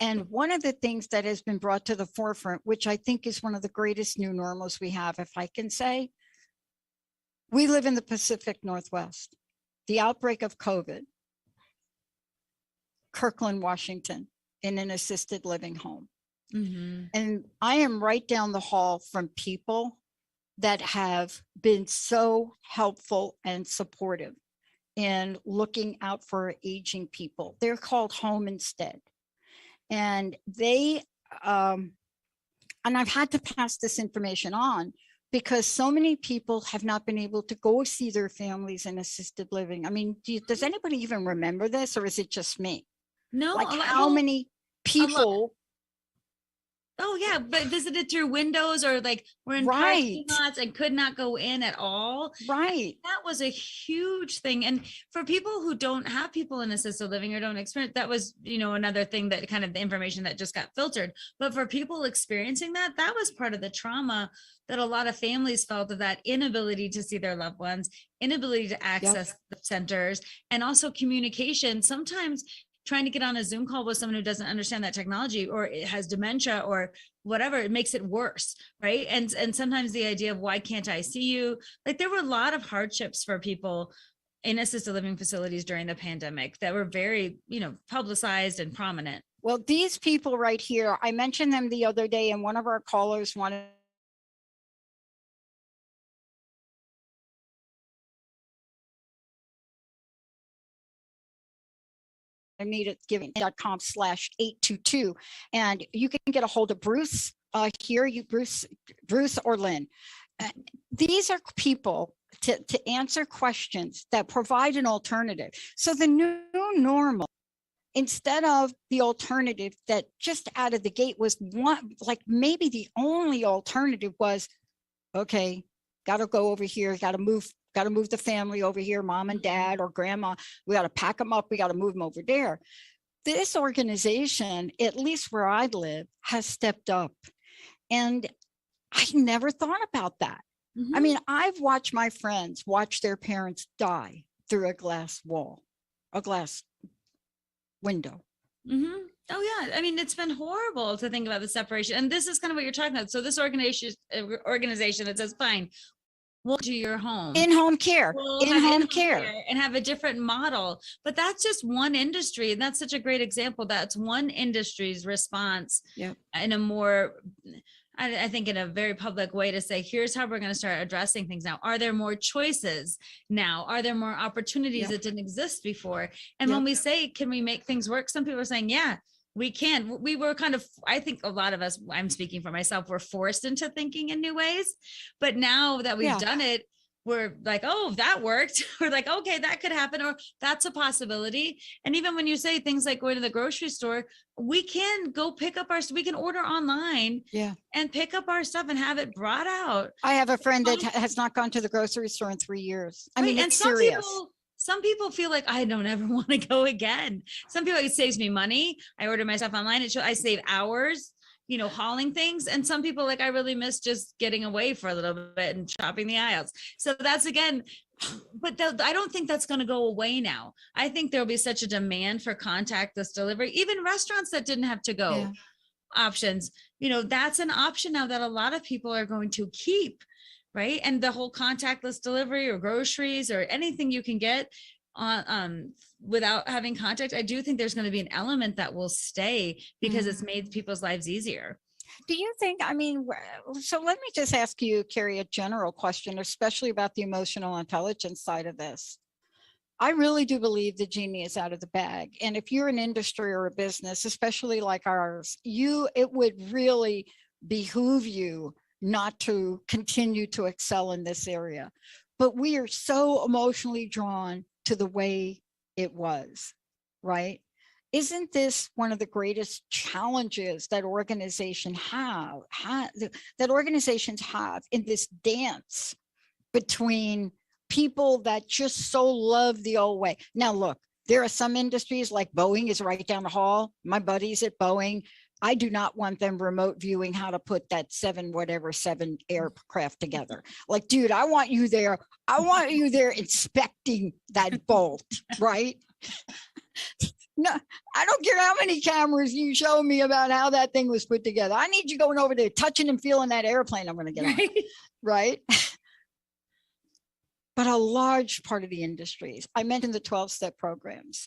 B: And one of the things that has been brought to the forefront, which I think is one of the greatest new normals we have, if I can say, we live in the Pacific Northwest. The outbreak of COVID, Kirkland, Washington, in an assisted living home. And I am right down the hall from people that have been so helpful and supportive in looking out for aging people. They're called Home Instead. And they, and I've had to pass this information on because so many people have not been able to go see their families in assisted living. I mean, does anybody even remember this, or is it just me?
D: No.
B: Like how many people?
D: Oh yeah, but visited through windows or like we're in parking lots and could not go in at all.
B: Right.
D: That was a huge thing. And for people who don't have people in assisted living or don't experience, that was, you know, another thing that kind of the information that just got filtered. But for people experiencing that, that was part of the trauma that a lot of families felt, of that inability to see their loved ones, inability to access the centers, and also communication. Sometimes trying to get on a Zoom call with someone who doesn't understand that technology, or it has dementia or whatever, it makes it worse, right? And sometimes the idea of, why can't I see you? Like, there were a lot of hardships for people in assisted living facilities during the pandemic that were very, publicized and prominent.
B: Well, these people right here, I mentioned them the other day, and one of our callers wanted me to giving.com/822. And you can get a hold of Bruce here, Bruce or Lynn. These are people to answer questions that provide an alternative. So the new normal, instead of the alternative that just out of the gate was one, like maybe the only alternative was, okay, got to go over here, got to move the family over here, mom and dad or grandma. We got to pack them up. We got to move them over there. This organization, at least where I live, has stepped up. And I never thought about that. I mean, I've watched my friends watch their parents die through a glass wall, a glass window.
D: Oh yeah. I mean, it's been horrible to think about the separation. And this is kind of what you're talking about. So this organization that says, fine, we'll do your home.
B: In-home care, in-home care.
D: And have a different model. But that's just one industry. And that's such a great example. That's one industry's response in a more, I think, in a very public way to say, here's how we're going to start addressing things now. Are there more choices now? Are there more opportunities that didn't exist before? And when we say, can we make things work? Some people are saying, yeah, we can. We were kind of, I think a lot of us, I'm speaking for myself, we're forced into thinking in new ways. But now that we've done it, we're like, oh, that worked. We're like, okay, that could happen, or that's a possibility. And even when you say things like going to the grocery store, we can go pick up we can order online and pick up our stuff and have it brought out.
B: I have a friend that has not gone to the grocery store in 3 years. I mean, it's serious.
D: Some people feel like, I don't ever want to go again. Some people, it saves me money. I order my stuff online. I save hours, hauling things. And some people, like, I really miss just getting away for a little bit and shopping the aisles. So that's, again, but I don't think that's going to go away now. I think there'll be such a demand for contactless delivery. Even restaurants that didn't have to go options, that's an option now that a lot of people are going to keep, right? And the whole contactless delivery or groceries or anything you can get on without having contact, I do think there's going to be an element that will stay because it's made people's lives easier.
B: Do you think, so let me just ask you, Kari, a general question, especially about the emotional intelligence side of this. I really do believe the genie is out of the bag. And if you're an industry or a business, especially like ours, it would really behoove you not to continue to excel in this area. But we are so emotionally drawn to the way it was, right? Isn't this one of the greatest challenges that organizations have in this dance between people that just so love the old way? Now, look, there are some industries like Boeing is right down the hall. My buddies at Boeing, I do not want them remote viewing how to put that seven aircraft together. Like, dude, I want you there. I want you there inspecting that bolt, right? No, I don't care how many cameras you show me about how that thing was put together. I need you going over there, touching and feeling that airplane I'm going to get on, right? But a large part of the industries, I mentioned the 12-step programs.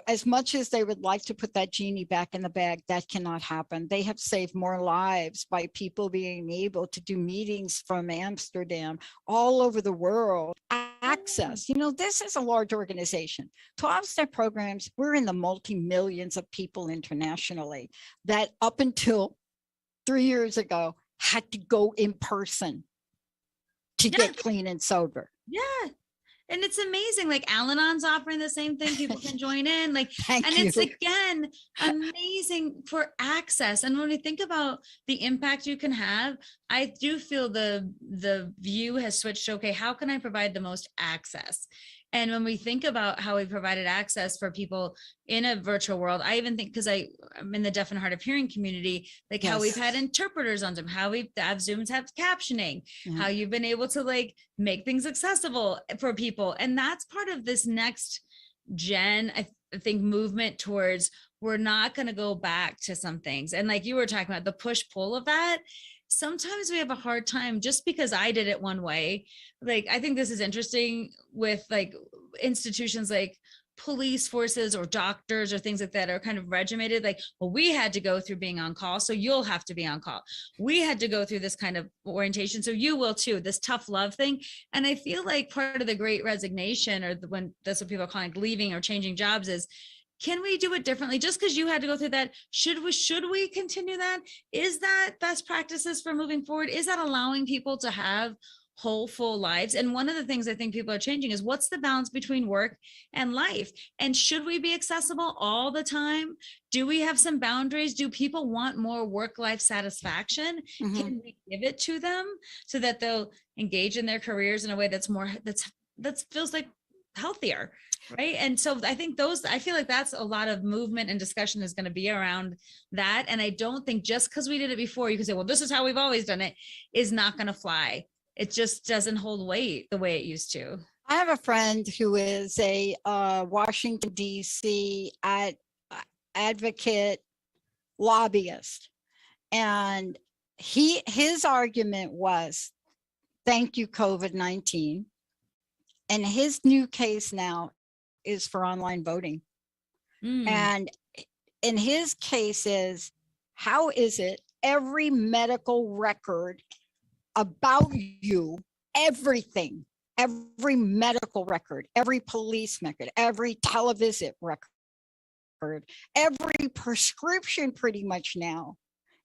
B: As much as they would like to put that genie back in the bag, that cannot happen. They have saved more lives by people being able to do meetings from Amsterdam all over the world. Access, this is a large organization. 12-step programs, we're in the multi-millions of people internationally that up until 3 years ago had to go in person to get clean and sober.
D: Yeah. And it's amazing. Like Al-Anon's offering the same thing. People can join in. It's again amazing for access. And when we think about the impact you can have, I do feel the view has switched. Okay, how can I provide the most access? And when we think about how we provided access for people in a virtual world, I even think, because I'm in the deaf and hard of hearing community, like how we've had interpreters on Zoom, how we have Zooms have captioning, how you've been able to make things accessible for people. And that's part of this next gen. I think, movement towards, we're not going to go back to some things. And like you were talking about, the push pull of that, sometimes we have a hard time just because I did it one way. Like, I think this is interesting with like institutions like police forces or doctors or things like that are kind of regimented. Like, well, we had to go through being on call, so you'll have to be on call. We had to go through this kind of orientation, so you will too, this tough love thing. And I feel like part of the great resignation, or when that's what people are calling leaving or changing jobs, is, can we do it differently? Just because you had to go through that, should we continue that? Is that best practices for moving forward? Is that allowing people to have whole, full lives? And one of the things I think people are changing is, what's the balance between work and life? And should we be accessible all the time? Do we have some boundaries? Do people want more work-life satisfaction?
B: Mhm.
D: Can we give it to them so that they'll engage in their careers in a way that's more, that feels like healthier? Right. And so I think I feel like that's a lot of movement and discussion is going to be around that. And I don't think just because we did it before, you can say, well, this is how we've always done it, is not going to fly. It just doesn't hold weight the way it used to.
B: I have a friend who is a Washington, D.C. Advocate lobbyist. And his argument was, thank you, COVID-19. And his new case now is for online voting. And in his case is, how is it every medical record about you, everything, every medical record, every police record, every television record, every prescription pretty much now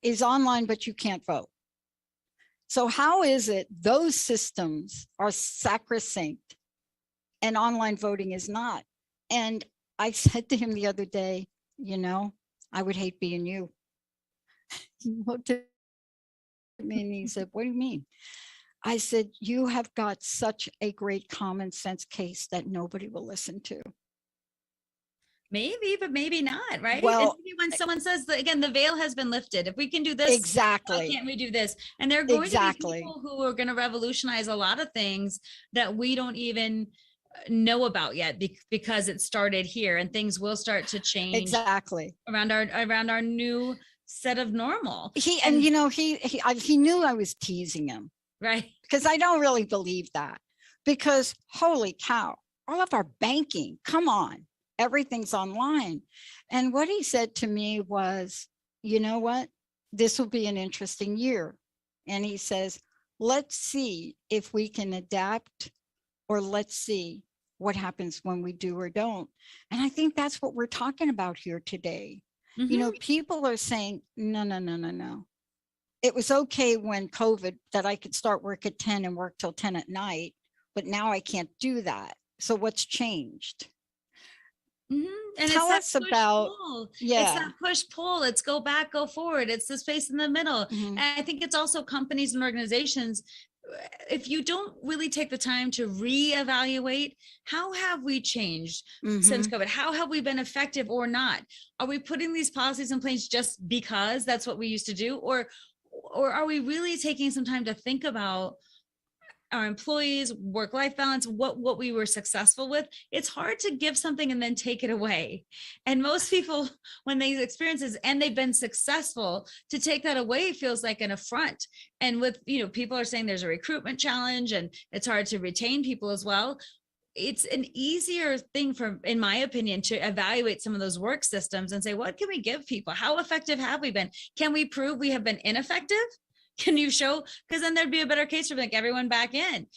B: is online, but you can't vote. So how is it those systems are sacrosanct and online voting is not? And I said to him the other day, I would hate being you. He looked at me and he said, what do you mean? I said, you have got such a great common sense case that nobody will listen to.
D: Maybe, but maybe not, right?
B: Well,
D: and maybe when someone says that, again, the veil has been lifted. If we can do this, why
B: exactly.
D: can't we do this? And there are going
B: Exactly.
D: to be people who are going to revolutionize a lot of things that we don't even know about yet, because it started here, and things will start to change
B: Exactly
D: around our new set of normal.
B: He knew I was teasing him,
D: Right.
B: because I don't really believe that, because holy cow, all of our banking, come on, everything's online. And what he said to me was, you know what, this will be an interesting year. And he says, let's see if we can adapt, or let's see what happens when we do or don't. And I think that's what we're talking about here today. People are saying, no. It was okay when COVID that I could start work at 10 and work till 10 at night, but now I can't do that. So what's changed?
D: And
B: Tell us about,
D: it's that push pull. It's go back, go forward. It's the space in the middle.
B: Mhm.
D: And I think it's also companies and organizations, if you don't really take the time to reevaluate, how have we changed since COVID? How have we been effective or not? Are we putting these policies in place just because that's what we used to do? Or are we really taking some time to think about our employees, work-life balance, what we were successful with? It's hard to give something and then take it away. And most people, when they experience this and they've been successful, to take that away feels like an affront. And with, people are saying there's a recruitment challenge and it's hard to retain people as well. It's an easier thing in my opinion, to evaluate some of those work systems and say, what can we give people? How effective have we been? Can we prove we have been ineffective? Can you show? Because then there'd be a better case for like everyone back in,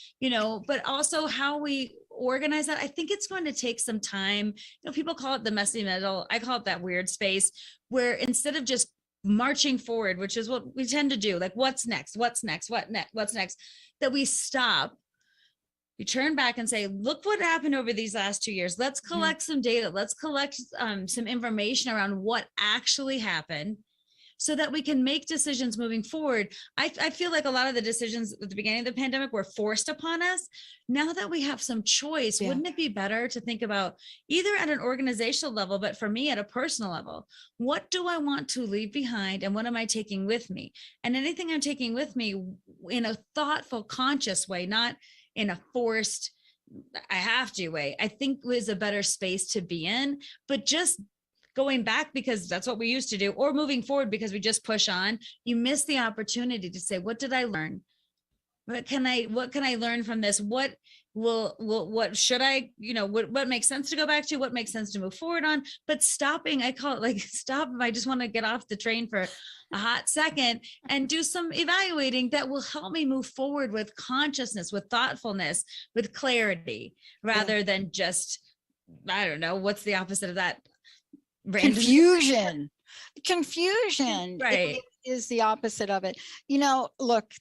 D: but also how we organize that. I think it's going to take some time. People call it the messy middle. I call it that weird space where instead of just marching forward, which is what we tend to do, like what's next, that we stop. You turn back and say, look what happened over these last 2 years. Let's collect some data. Let's collect some information around what actually happened, so that we can make decisions moving forward. I feel like a lot of the decisions at the beginning of the pandemic were forced upon us. Now that we have some choice, wouldn't it be better to think about, either at an organizational level, but for me at a personal level, what do I want to leave behind and what am I taking with me? And anything I'm taking with me in a thoughtful, conscious way, not in a forced, I have to wait, I think was a better space to be in. But just going back because that's what we used to do, or moving forward because we just push on, you miss the opportunity to say, what did I learn? What can I learn from this? What should I, what makes sense to go back to? What makes sense to move forward on? But stopping, I call it like stop. I just want to get off the train for a hot second and do some evaluating that will help me move forward with consciousness, with thoughtfulness, with clarity, rather than just, I don't know, what's the opposite of that? Random.
B: Confusion
D: Right.
B: is the opposite of it. Look,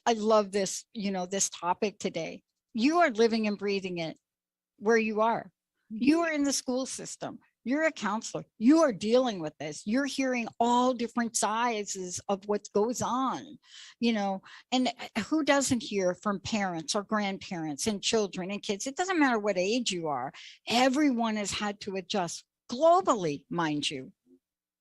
B: I love this, this topic today. You are living and breathing it where you are. You are in the school system. You're a counselor. You are dealing with this. You're hearing all different sizes of what goes on, and who doesn't hear from parents or grandparents and children and kids? It doesn't matter what age you are. Everyone has had to adjust globally, mind you,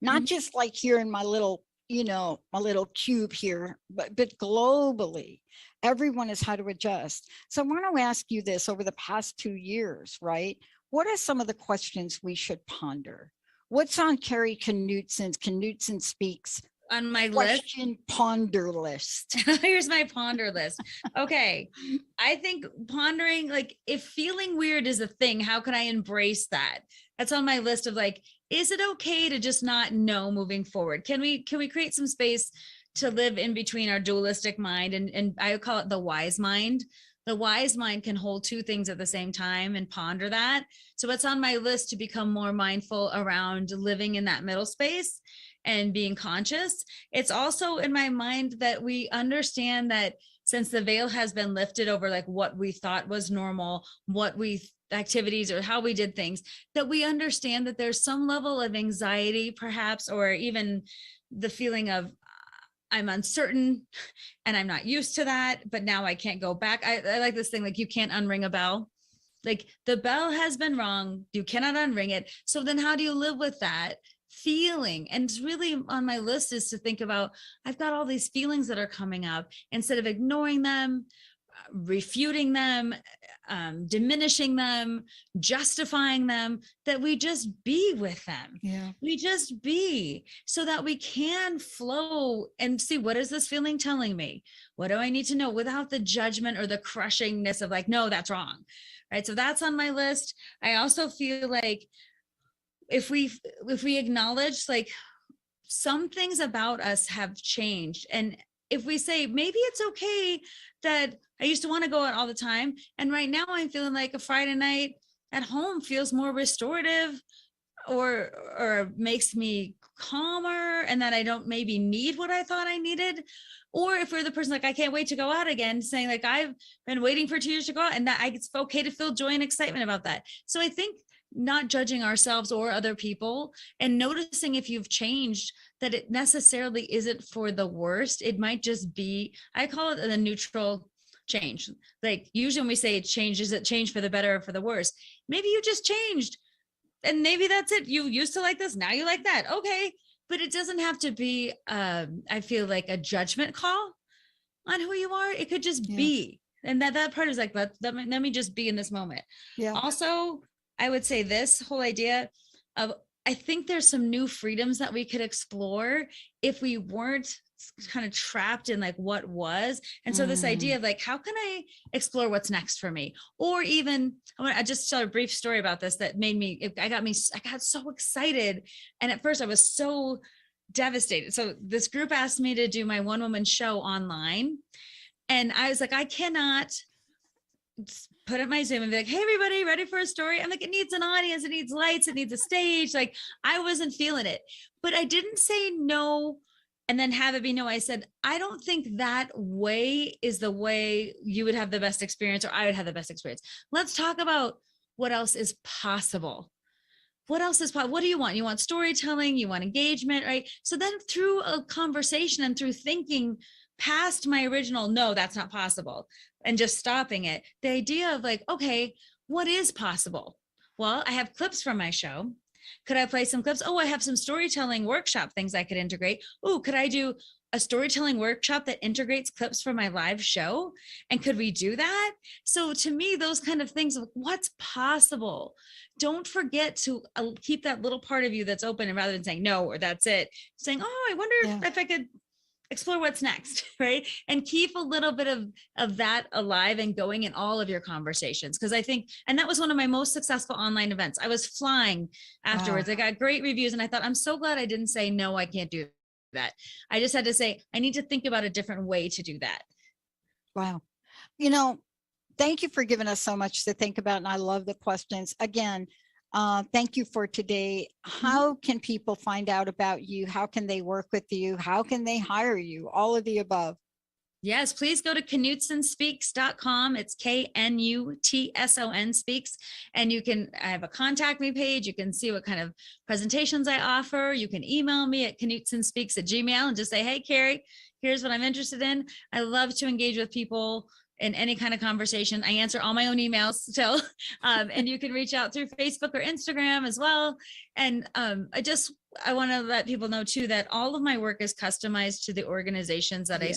B: not just like here in my little, my little cube here, but globally, everyone has had to adjust. So I want to ask you this: over the past 2 years, right? What are some of the questions we should ponder? What's on Kari Knudsen Speaks
D: on my
B: question ponder list?
D: Here's my ponder list. Okay. I think pondering, like, if feeling weird is a thing, how can I embrace that? That's on my list of like, is it okay to just not know moving forward? Can we create some space to live in between our dualistic mind and I call it the wise mind? The wise mind can hold two things at the same time and ponder that. So it's on my list to become more mindful around living in that middle space and being conscious. It's also in my mind that we understand that since the veil has been lifted over like what we thought was normal, activities or how we did things, that we understand that there's some level of anxiety perhaps, or even the feeling of I'm uncertain and I'm not used to that, but now I can't go back. I like this thing, like you can't unring a bell. Like the bell has been rung, you cannot unring it. So then how do you live with that feeling? And it's really on my list is to think about, I've got all these feelings that are coming up, instead of ignoring them, refuting them, diminishing them, justifying them, that we just be with them.
B: Yeah.
D: We just be, so that we can flow and see, what is this feeling telling me? What do I need to know, without the judgment or the crushingness of like, no, that's wrong. Right. So that's on my list. I also feel like if we acknowledge like some things about us have changed, and if we say maybe it's okay that I used to want to go out all the time, and right now I'm feeling like a Friday night at home feels more restorative or makes me calmer, and that I don't maybe need what I thought I needed. Or if we're the person like, I can't wait to go out again, saying like, I've been waiting for 2 years to go out, and that it's okay to feel joy and excitement about that. So I think not judging ourselves or other people, and noticing if you've changed, that it necessarily isn't for the worst. It might just be, I call it the neutral change. Like usually when we say change, is it change for the better or for the worse? Maybe you just changed and maybe that's it. You used to like this, now you like that. Okay. But it doesn't have to be, I feel like a judgment call on who you are. It could just be. And that part is like, let me just be in this moment.
B: Yeah.
D: Also, I would say this whole idea of, I think there's some new freedoms that we could explore if we weren't kind of trapped in like what was. And so this idea of like, how can I explore what's next for me? Or even, I just tell a brief story about this that made me, I got so excited. And at first I was so devastated. So this group asked me to do my one-woman show online. And I was like, I cannot put up my Zoom and be like, hey, everybody, ready for a story? I'm like, it needs an audience, it needs lights, it needs a stage. Like I wasn't feeling it, but I didn't say no and then have it be no. I said, I don't think that way is the way you would have the best experience, or I would have the best experience. Let's talk about what else is possible. What else is possible? What do you want? You want storytelling, you want engagement, right? So then through a conversation and through thinking past my original, no, that's not possible, and just stopping it, the idea of like, okay, what is possible? Well, I have clips from my show. Could I play some clips? Oh, I have some storytelling workshop things I could integrate. Oh, could I do a storytelling workshop that integrates clips from my live show? And could we do that? So to me, those kind of things of what's possible. Don't forget to keep that little part of you that's open, and rather than saying no, or that's it, saying, oh, I wonder if I could explore what's next, right? And keep a little bit of that alive and going in all of your conversations. Because I think, and that was one of my most successful online events. I was flying afterwards. Wow. I got great reviews, and I thought, I'm so glad I didn't say, no, I can't do that. I just had to say, I need to think about a different way to do that.
B: Wow. You know, thank you for giving us so much to think about. And I love the questions. Again, thank you for today. How can people find out about you? How can they work with you? How can they hire you? All of the above.
D: Yes, please go to knutsonspeaks.com. It's KNUTSON speaks. And I have a contact me page. You can see what kind of presentations I offer. You can email me at knutsonspeaks@gmail.com and just say, hey, Kari, here's what I'm interested in. I love to engage with people in any kind of conversation. I answer all my own emails still. And you can reach out through Facebook or Instagram as well. And I want to let people know too, that all of my work is customized to the organizations that I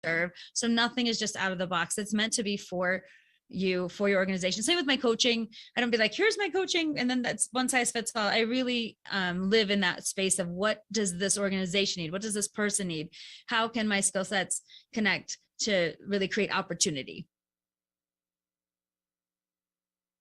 D: serve. So nothing is just out of the box. It's meant to be for you, for your organization. Same with my coaching. I don't be like, here's my coaching, and then that's one size fits all. I really live in that space of, what does this organization need? What does this person need? How can my skill sets connect to really create opportunity?